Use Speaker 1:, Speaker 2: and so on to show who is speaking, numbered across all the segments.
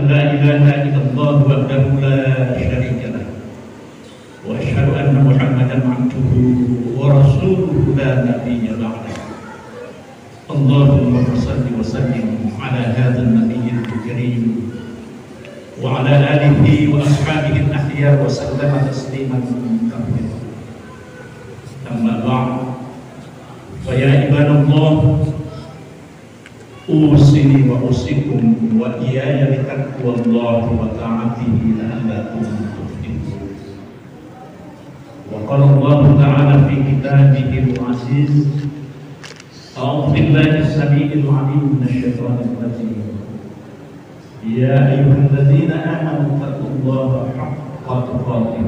Speaker 1: لا إله إلا الله وحده لا شريك له وأشهد أن محمدا عبده ورسوله لا نبي بعده. اللهم صل وسلم على هذا النبي الكريم وعلى آله وأصحابه الأخيار وسلم تسليما كثيرا. أما بعد فيا عباد الله أوصني وأوصيكم وإياي بتقوى الله وطاعته لعلكم تفلحون. وقال الله تعالى في كتابه العزيز: أعوذ بالله السميع العليم من الشيطان الرجيم. يا أيها الذين آمنوا اتقوا الله حق تقاته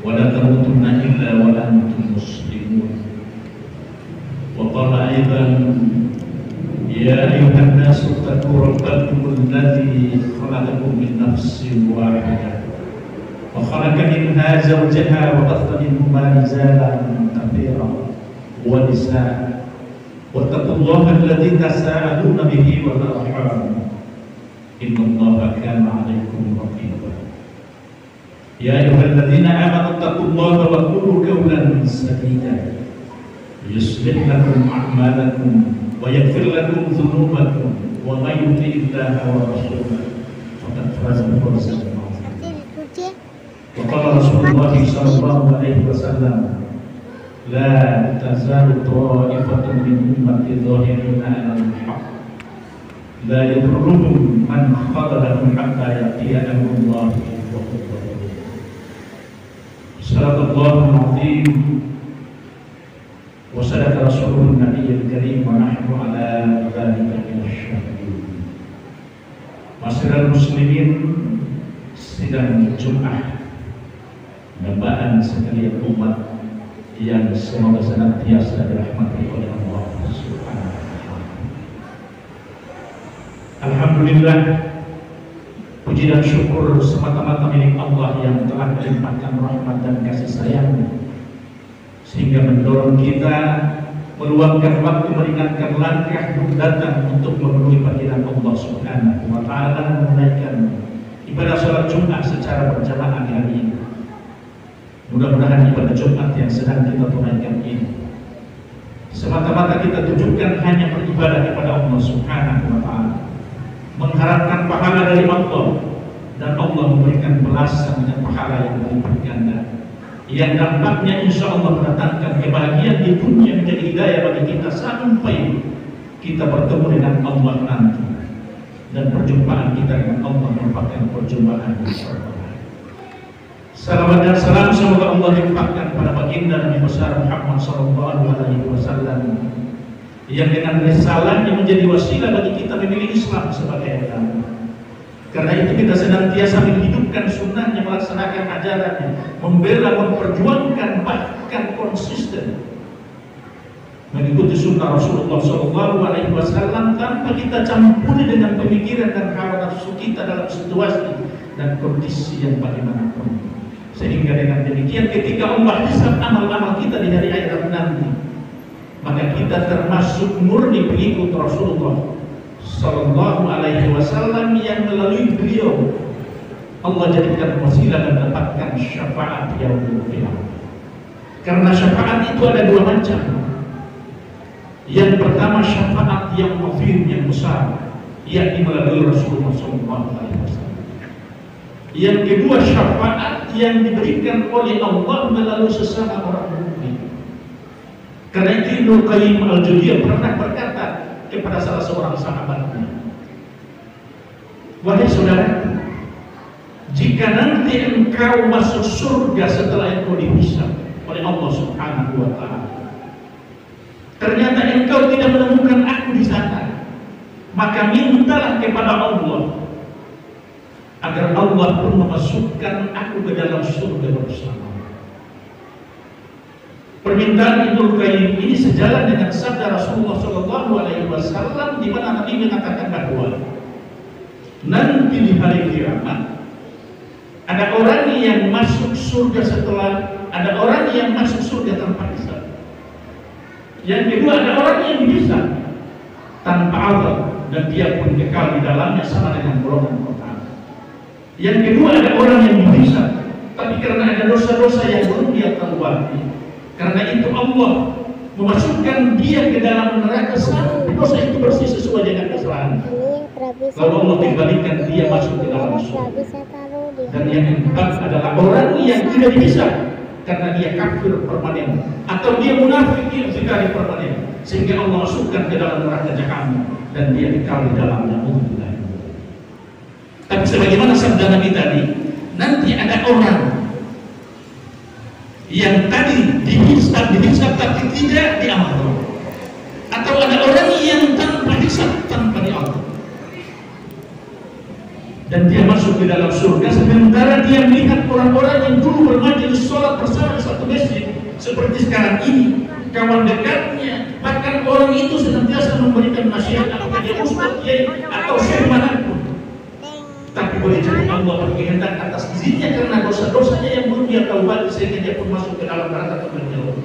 Speaker 1: ولا تموتن إلا وأنتم مسلمون. وقال أيضا: يا أيها الناس اتقوا ربكم الذي خلقكم من نفس واحدة وخلق منها زوجها وبث منهما رجالا كثيرا ونساء واتقوا الله الذي تساءلون به والأرحام إن الله كان عليكم رقيبا. يا أيها الذين آمنوا اتقوا الله وقولوا قولا سديدا يصلح لكم أعمالكم ويغفر لكم ذنوبكم ومن يطع الله ورسوله فقد فاز فوزا عظيما. وقال رسول الله صلى الله عليه وسلم: لا تزال طائفة من أمتي ظاهرين على الحق لا يضرهم من خذلهم حتى يأتي أمر الله وهم ظالمون. صدق الله العظيم وصدق رسوله النبي الكريم ونحن على ذلك من الشاهدين. Masyarakat muslimin, sidang Jumat dambaan sekalian umat yang semoga senantiasa dirahmati oleh Allah Subhanahu wa taala. Alhamdulillah, puji dan syukur semata-mata milik Allah yang telah melimpahkan rahmat dan kasih sayang sehingga mendorong kita meluangkan waktu meringankan langkah datang untuk memenuhi panggilan Allah Subhanahu wa taala menunaikan ibadah salat Jumat secara berjamaah di hari ini. Mudah-mudahan ibadah Jumat yang sedang kita tunaikan ini semata-mata kita tujukan hanya beribadah kepada Allah Subhanahu wa taala, mengharapkan pahala dari Allah dan Allah memberikan balasan dan pahala yang berlipat ganda, yang dampaknya insya Allah mendatangkan kebahagiaan di dunia menjadi hidayah bagi kita sampai kita bertemu dengan Allah nanti, dan perjumpaan kita dengan Allah merupakan perjumpaan yang bersama. Salawat dan salam semoga Allah limpahkan pada baginda Nabi besar Muhammad sallallahu alaihi wasallam yang dengan risalahnya menjadi wasilah bagi kita memilih Islam sebagai agama. Karena itu kita senantiasa menghidupkan sunnahnya, melaksanakan ajarannya, membela, memperjuangkan, bahkan konsisten mengikuti sunnah Rasulullah SAW tanpa kita campuri dengan pemikiran dan hawa nafsu kita dalam situasi dan kondisi yang bagaimanapun. Sehingga dengan demikian ketika Allah hisab amal-amal kita di hari akhirat nanti, maka kita termasuk murni pengikut Rasulullah Sallallahu Alaihi Wasallam yang melalui beliau Allah jadikan wasilah dan dapatkan syafaat yaumul qiyamah. Karena syafaat itu ada dua macam. Yang pertama syafaat yang azim, yang besar, yakni melalui Rasulullah Sallallahu Alaihi Wasallam. Yang kedua syafaat yang diberikan oleh Allah melalui sesama orang mukmin. Karena itu Ibnu Qayyim al-Jauziyah pernah berkata kepada salah seorang sahabatnya, wahai saudara, jika nanti engkau masuk surga setelah engkau dihisab oleh Allah Subhanahu wa taala, maka mintalah kepada Allah agar Allah pun memasukkan aku ke dalam surga bersama. Permintaan Ibnu Qayyim ini sejalan dengan sabda Rasulullah SAW di mana Nabi mengatakan bahwa nanti di hari kiamat ada orang yang masuk surga ada orang yang masuk surga tanpa hisab. Yang kedua ada orang yang dihisab tanpa azab dan dia pun kekal di dalamnya sama dengan golongan pertama. Yang kedua ada orang yang dihisab tapi karena ada dosa-dosa yang belum dia taubat. Karena itu Allah memasukkan dia ke dalam neraka sampai dosa itu bersih sesuai dengan kesalahan. Lalu Allah kembalikan dia masuk ke dalam surga. Dan yang keempat adalah orang yang tidak bisa karena dia kafir permanen atau dia munafik sekali permanen sehingga Allah masukkan ke dalam neraka jahanam dan dia kekal di dalamnya. Tapi sebagaimana sabda Nabi tadi, nanti ada orang yang tadi dihisab tapi tidak diamal, atau ada orang yang tanpa hisab tanpa diamal dan dia masuk ke dalam surga sementara dia melihat orang-orang yang dulu bermajelis sholat bersama di satu masjid seperti sekarang ini kawan dekatnya, bahkan orang itu senantiasa memberikan nasihat apakah dia ustaz, kiai atau syekh manapun. Tapi boleh jadi Allah berkehendak atas izinnya karena dosa-dosanya yang belum dia taubati sehingga dia pun masuk ke dalam neraka atau menjauh.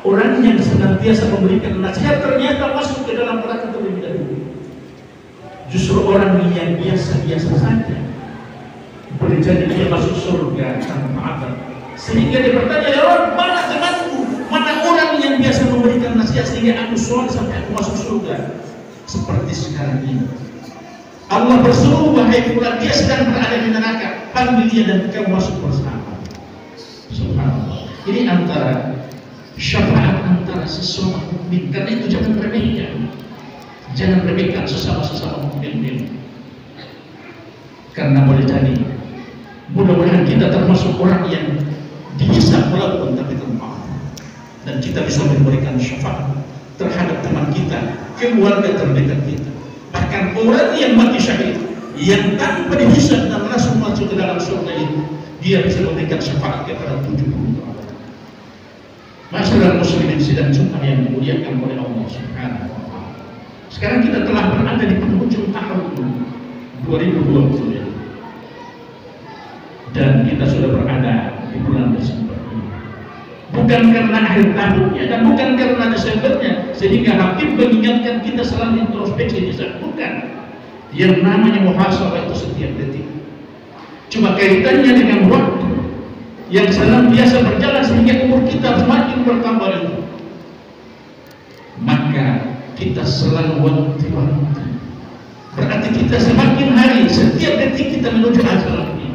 Speaker 1: Orang yang senantiasa memberikan nasihat ternyata masuk ke dalam neraka terlebih dahulu. Justru orang yang biasa-biasa saja boleh jadi dia masuk surga tanpa azab. Sehingga dia bertanya, ya Allah, mana temanku? Mana orang yang biasa memberikan nasihat sehingga aku sholat sampai aku masuk surga? Seperti sekarang ini. Allah berseru, wahai fulan, dia sedang berada di neraka, panggil dia dan kamu masuk bersama. Subhanallah. Ini antara syafaat antara sesama mukmin. Karena itu jangan remehkan. Jangan remehkan sesama mukmin. Karena boleh jadi mudah-mudahan kita termasuk orang yang dihisab walaupun tapi tanpa, dan kita bisa memberikan syafaat terhadap teman kita, keluarga terdekat kita. Bahkan orang yang mati syahid yang tanpa dihisab dan langsung masuk ke dalam surga itu, dia bisa memberikan syafaat kepada 70 orang. Masyarakat muslimin sidang Jumat yang dimuliakan oleh Allah Subhanahu wa taala. Sekarang kita telah berada di penghujung tahun 2020 dan kita sudah berada di bulan Desember. Bukan karena akhir tahunnya dan bukan karena Desembernya sehingga Habib mengingatkan kita selalu introspeksi diri. Bukan. Yang namanya muhasabah itu setiap detik. Cuma kaitannya dengan waktu yang senantiasa berjalan sehingga umur kita semakin bertambah itu. Maka kita selalu wanti-wanti. Berarti kita semakin hari setiap detik kita menuju ajal ini.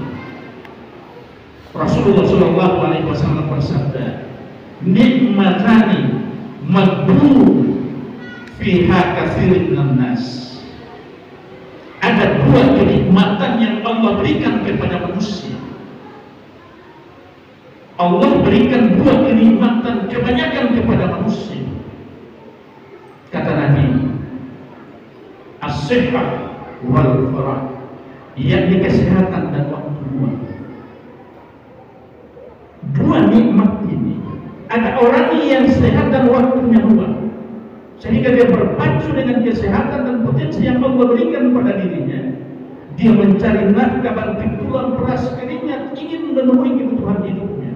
Speaker 1: Rasulullah SAW bersabda, nikmatani maghbun fiha katsirun minan nas. Ada dua kenikmatan yang Allah berikan kepada manusia. Allah berikan dua kenikmatan kebanyakan kepada manusia. Kata Nabi, as-sihhah wal farah, yakni kesehatan dan waktu luang. Dua nikmat ini, ada orang yang sehat dan waktunya luang, sehingga dia berpacu dengan kesehatan dan potensi yang Allah berikan pada dirinya. Dia mencari nafkah banting tulang peras keringat, ingin memenuhi kebutuhan hidupnya,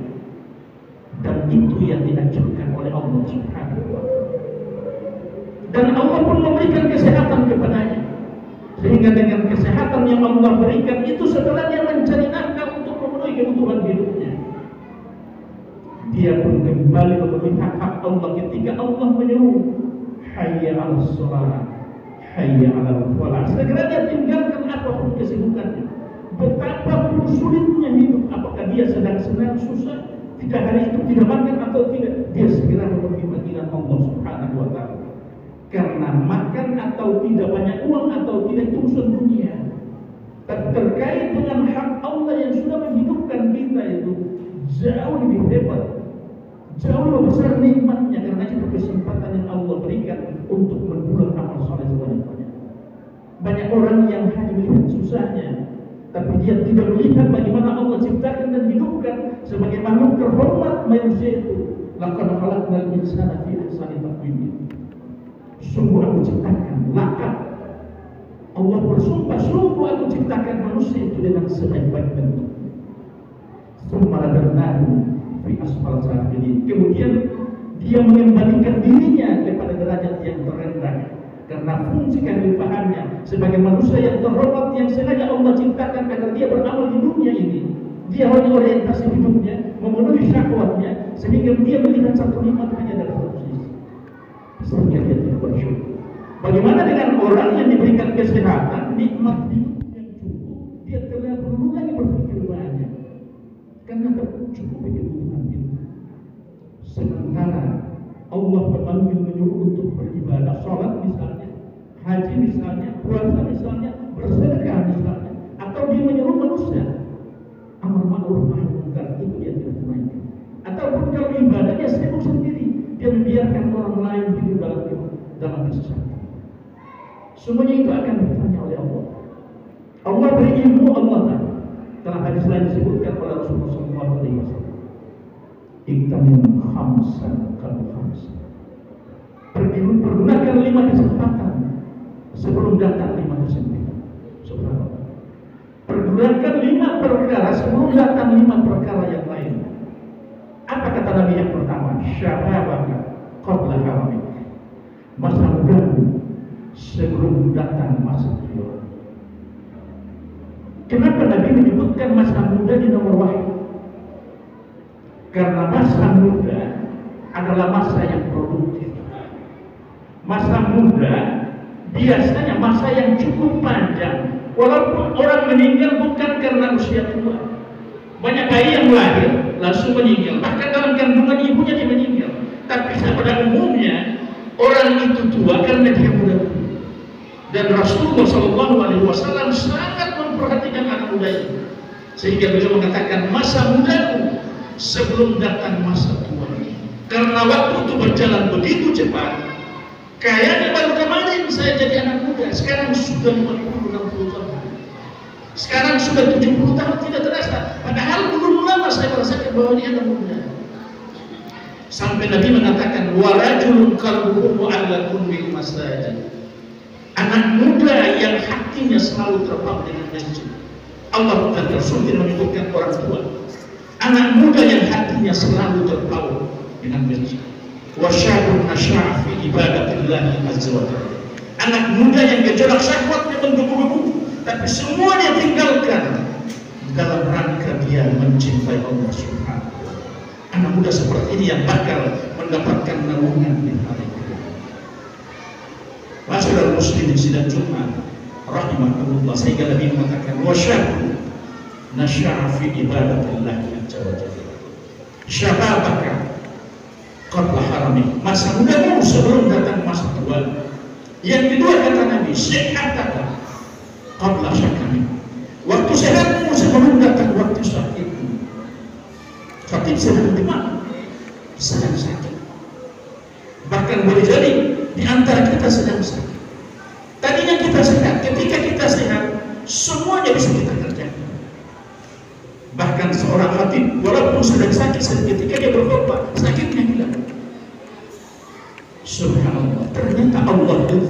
Speaker 1: dan itu yang dianjurkan oleh Allah Subhanahu wa taala. Dan Allah pun memberikan kesehatan kepadanya, sehingga dengan kesehatan yang Allah berikan itu setelah dia mencari nafkah untuk memenuhi kebutuhan hidupnya, dia pun kembali memenuhi hak-hak Allah ketika Allah menyeru, hayya 'alas shalah, hayya 'alal falah. Segera dia tinggalkan apapun kesibukannya, betapapun sulitnya hidup, apakah dia sedang senang susah, tidak hari itu tidak makan atau tidak, dia segera memenuhi panggilan Allah Subhanahu wa taala. Karena makan atau tidak, banyak uang atau tidak, itu urusan dunia. Terkait dengan hak Allah yang sudah menghidupkan kita itu jauh lebih hebat, jauh lebih besar nikmatnya. Karena itu kesempatan yang Allah berikan untuk mendulang amal saleh sebanyak-banyaknya. Banyak orang yang hanya melihat susahnya, tapi dia tidak melihat bagaimana Allah ciptakan dan hidupkan sebagai makhluk terhormat manusia itu. Laqad khalaqnal insana fi ahsani taqwim. Sungguh aku ciptakan, laqad Allah bersumpah, sungguh aku ciptakan manusia itu dengan sebaik-baik bentuk. Tsumma radadnahu fi asfal safilin. Kemudian dia mengembalikan dirinya kepada derajat yang terendah karena fungsi kehalifahannya sebagai manusia yang terhormat yang sengaja Allah ciptakan agar dia beramal di dunia ini. Dia hanya orientasi hidupnya memenuhi syahwatnya sehingga dia melihat satu nikmat hanya dari satu sisi, sehingga dia tidak bersyukur. Bagaimana dengan orang yang diberikan kesehatan, nikmat hidup yang cukup, dia tidak perlu lagi berpikir banyak karena tercukupi kebutuhan itu. Sementara Allah memanggil menyuruh untuk beribadah, sholat misalnya, haji misalnya, puasa misalnya, bersedekah misalnya, atau dia menyuruh manusia amar ma'ruf nahi munkar, itu dia tidak tunaikan. Ataupun kalau ibadah dia sibuk sendiri, dia membiarkan orang lain hidup dalam kesesatan. Semuanya itu akan ditanya oleh Allah. Allah beri ilmu, Allah tanya. Dalam hadis lain disebutkan oleh Rasulullah SAW, iktanim khamsan kamu khamsan. Pergunakan 5 kesempatan sebelum datang 5 kesempitan. Subhanallah. Pergunakan 5 perkara sebelum datang 5 perkara yang lain. Apa kata Nabi yang pertama? Syababaka qabla haramik. Masa mudamu sebelum datang masa tua. Kenapa Nabi menyebutkan masa muda di nomor wahyu? Karena masa muda adalah masa yang produktif. Masa muda biasanya masa yang cukup panjang. Walaupun orang meninggal bukan karena usia tua. Banyak bayi yang lahir langsung meninggal. Bahkan dalam kandungan ibunya dia meninggal. Tapi pada umumnya orang itu tua karena dia muda. Dan Rasulullah SAW sangat memperhatikan anak muda itu, sehingga beliau mengatakan masa mudaku sebelum datang masa tua. Karena waktu itu berjalan begitu cepat. Kayaknya baru kemarin saya jadi anak muda, sekarang sudah 50-60 tahun, sekarang sudah 70 tahun, tidak terasa. Padahal belum lama saya merasakan bahwa ini anak muda. Sampai Nabi mengatakan warajulun qalbuhu mu'allaqun bil masajid. Anak muda yang hatinya selalu terpaut dengan masjid. Allah dan Rasul tidak menyebutkan orang tua. Anak muda yang hatinya selalu terpaut dengan masjid. Wasyabun nasya'a fi ibadatillah azza wa jalla. Anak muda yang gejolak syahwatnya menggebu-gebu, tapi semua dia tinggalkan dalam rangka dia mencintai Allah Subhanahu wa ta'ala. Anak muda seperti ini yang bakal mendapatkan naungan di hari kiamat. Masyarakat muslim di sidang Jumat rahimahullah, sehingga Nabi mengatakan wasyabun nasya'a fi ibadatillah azza wa jalla. Syababaka qabla haramik. Masa mudamu sebelum datang masa tua. Yang kedua kata Nabi, sehataka qabla syakamik. Waktu sehatmu sebelum datang waktu sakitmu. Sakit sedang di mana? Sedang sakit. Bahkan boleh jadi di antara kita sedang sakit. Tadinya kita sehat, ketika kita sehat semuanya bisa kita kerjakan. Bahkan seorang khatib walaupun sedang sakit, ketika dia berkhutbah sakitnya hilang. Subhanallah, ternyata Allah itu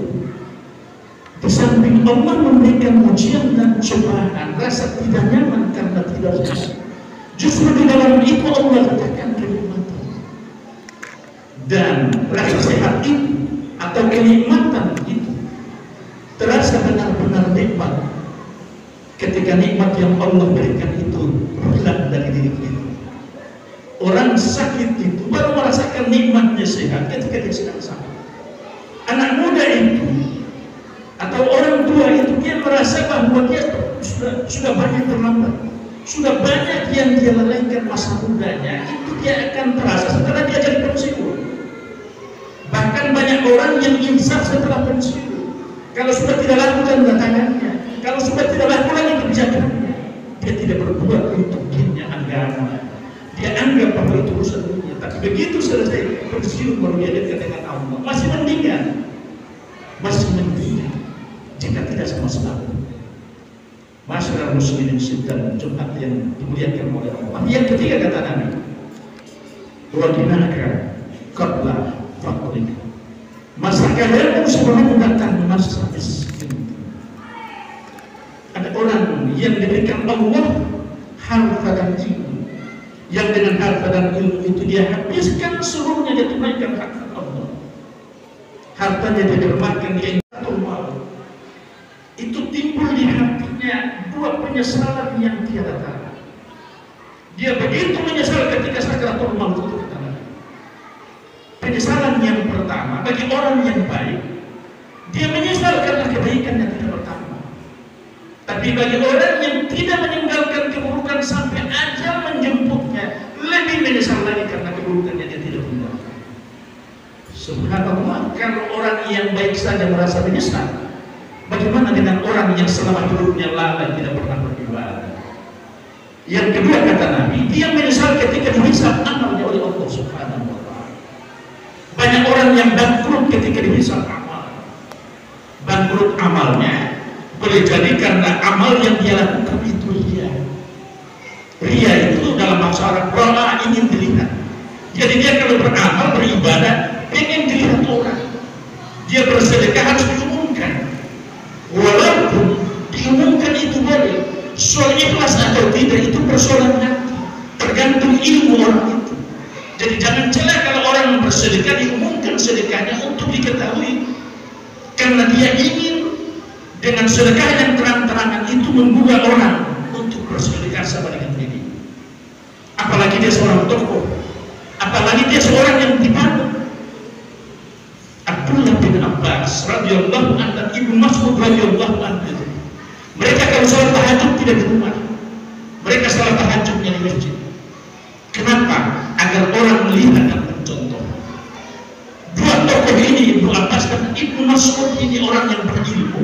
Speaker 1: di samping Allah memberikan ujian dan cobaan, rasa tidak nyaman karena tidak sehat, justru di dalam itu Allah letakkan kenikmatan. Dan rasa sehat itu atau kenikmatan itu terasa benar-benar nikmat ketika nikmat yang Allah berikan itu hilang dari diri kita. Orang sakit itu baru merasakan nikmatnya sehat ketika dia sedang sakit. Anak muda itu atau orang tua itu dia merasa bahwa dia sudah banyak terlambat, sudah banyak yang dia lalaikan masa mudanya. Itu dia akan terasa setelah dia jadi pensiun. Bahkan banyak orang yang insaf setelah pensiun. Kalau sudah tidak laku dan datangannya, kalau sudah tidak laku lagi kebijakannya, dia tidak berbuat untuk dinnya agama. Dia anggap bahwa itu urusan dunia. Tapi begitu selesai pensiun baru dia dekat dengan Allah. Masih mendingan jika tidak sama sekali. Masyarakat muslimin sidang Jumat yang dimuliakan oleh Allah. Yang ketiga kata Nabi, "Wadinaka qabla faqrik." Masa kalian sebelum datang masa miskin. Ada orang yang diberikan Allah harta dan ilmu, yang dengan harta dan ilmu itu dia habiskan seluruhnya, dia tunaikan hak Allah. Hartanya dia dermakan, dia itu timbul di hatinya dua penyesalan yang tiada tara. Dia begitu menyesal ketika sakaratul maut itu. Penyesalan yang pertama bagi orang yang baik, dia menyesal karena kebaikannya tidak bertambah. Tapi bagi orang yang tidak meninggalkan keburukan sampai ajal menjemputnya, lebih menyesal lagi karena keburukannya dia tidak tinggalkan. Subhanallah, kalau orang yang baik saja merasa menyesal, bagaimana dengan orang yang selama hidupnya lalai tidak pernah beribadah? Yang kedua kata Nabi, dia menyesal ketika dihisab amalnya oleh Allah Subhanahu wa ta'ala. Banyak orang yang bangkrut ketika dihisab amal. Bangkrut amalnya boleh jadi karena amal yang dia lakukan itu ria. Ria itu dalam bahasa Arab rola, ingin dilihat. Jadi dia kalau beramal, beribadah, ingin dilihat orang. Dia bersedekah harus diumumkan. Walaupun diumumkan itu boleh, soal ikhlas atau tidak itu persoalan hati, tergantung ilmu orang itu. Jadi jangan celah kalau orang bersedekah diumumkan sedekahnya untuk diketahui, karena dia ingin dengan sedekah yang terang-terangan itu menggugah orang untuk bersedekah sama dengan ini. Apalagi dia seorang tokoh, apalagi dia seorang yang dibantu. Abdullah bin Abbas radhiyallahu anhu dan Ibnu Mas'ud radhiyallahu anhu, mereka kalau salat tahajud tidak di rumah, mereka salat tahajudnya di masjid. Kenapa? Agar orang melihat dan mencontoh. Dua tokoh ini, Ibnu Abbas dan Ibnu Mas'ud, ini orang yang berilmu.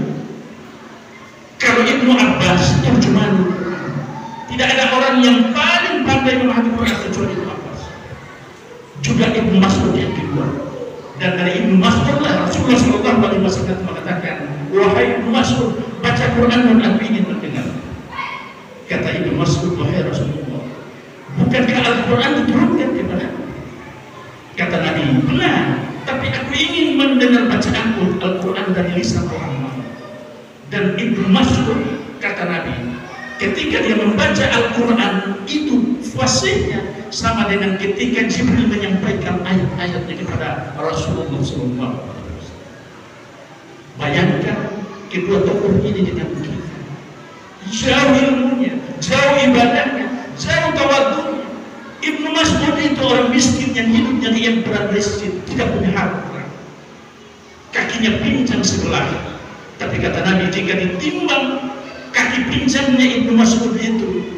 Speaker 1: Kalau Ibnu Abbas terjemahan, tidak ada orang yang paling pandai memahami Quran kecuali Ibnu Abbas. Juga Ibnu Mas'ud yang kedua. Dan dari Ibnu Mas'ud lah Rasulullah SAW mengatakan, "Wahai Ibnu Mas'ud, baca Quran dan aku ingin mendengar." Kata Ibnu Mas'ud, "Wahai Rasulullah, bukankah Al-Quran diturunkan kepada aku?" Kata Nabi, "Benar, tapi aku ingin mendengar bacaan Al-Quran dari lisan Muhammad." Dan Ibnu Mas'ud, kata Nabi, ketika dia membaca Al-Quran itu fasihnya sama dengan ketika Jibril menyampaikan ayat-ayatnya kepada Rasulullah SAW. Bayangkan kedua tokoh ini dengan kita, jauh ilmunya, jauh ibadahnya, jauh tawadhunya. Ibnu Mas'ud itu orang miskin yang hidupnya di emperan mesjid, tidak punya harta, kakinya pincang sebelah. Tapi kata Nabi, jika ditimbang kaki pincangnya Ibnu Mas'ud itu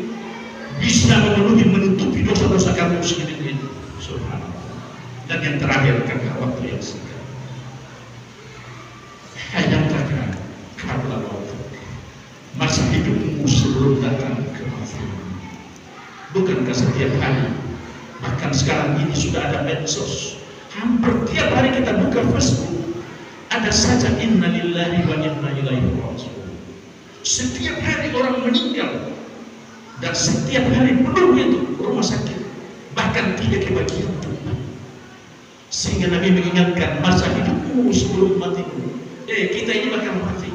Speaker 1: bisa menutupi dosa-dosa kaum muslimin itu. Subhanallah. Dan yang terakhir karena waktu yang singkat, hayataka qabla mautik, masa hidupmu sebelum datang kematian. Bukankah setiap hari, bahkan sekarang ini sudah ada medsos, hampir tiap hari kita buka Facebook, ada saja inna lillahi wa inna ilaihi raji'un. Setiap hari orang meninggal, dan setiap hari penuh itu rumah sakit, bahkan tidak kebagian tempat. Sehingga Nabi mengingatkan, masa hidupmu sebelum matimu. Kita ini bakal mati,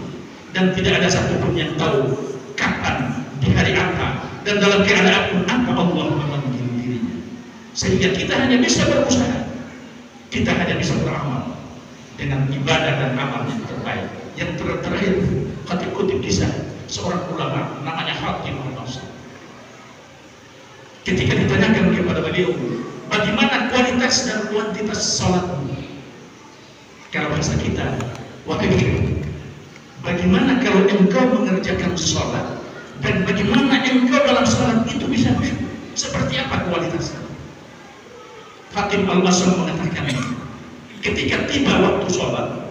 Speaker 1: dan tidak ada satupun yang tahu kapan, di hari apa, dan dalam keadaan apa Allah memanggil dirinya. Sehingga kita hanya bisa berusaha, kita hanya bisa beramal dengan ibadah dan amal yang terbaik. Yang terakhir, kutip kisah seorang ulama namanya Hatim Al-Basri. Ketika ditanyakan kepada beliau, bagaimana kualitas dan kuantitas salatmu? Kalau bahasa kita, bagaimana kalau engkau mengerjakan salat, dan bagaimana engkau dalam salat itu bisa khusyuk? Seperti apa kualitasnya? Hatim Al-Basri mengatakan, ketika tiba waktu salat,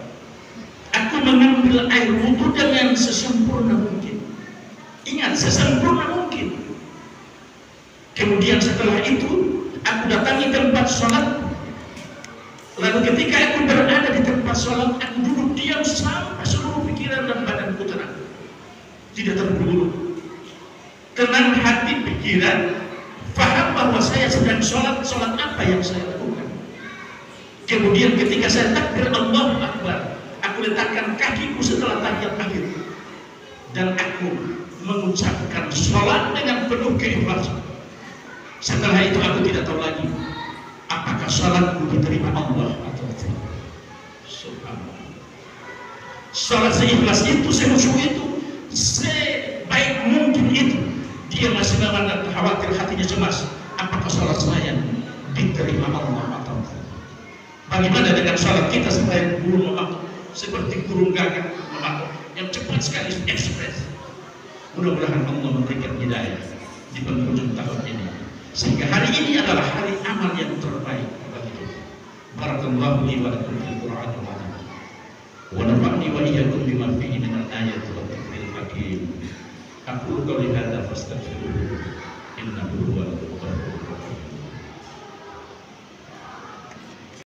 Speaker 1: aku mengambil air wudu dengan sesempurna mungkin. Ingat, sesempurna mungkin. Kemudian setelah itu, aku datangi tempat sholat, Lalu ketika aku berada di tempat sholat, aku duduk diam sampai seluruh pikiran dan badanku tenang, tidak terburu-buru, tenang hati pikiran, faham bahwa saya sedang sholat, sholat apa yang saya lakukan. Kemudian ketika saya takbir Allahu Akbar, aku letakkan kakiku setelah tahiyat akhir, dan aku mengucapkan sholat dengan penuh keikhlasan. Setelah itu aku tidak tahu lagi apakah sholatku diterima Allah atau tidak. Subhanallah. Sholat seikhlas itu, sehusyuk itu, sebaik mungkin itu, dia masih memandang khawatir, hatinya cemas, apakah sholat saya diterima Allah atau tidak. Bagaimana dengan sholat kita sebagai burung mematuk, seperti burung gagak mematuk yang cepat sekali ekspres. Mudah-mudahan Allah memberikan hidayah di penghujung tahun ini, sehingga hari ini adalah hari amal yang terbaik bagi kita. Barakallahu li wa lakum fil Qur'an wa nafa'ni wa iyyakum bima fihi min al-ayati wa dhikril hakim. Aqulu qawli hadza fastaghfiruhu innahu huwal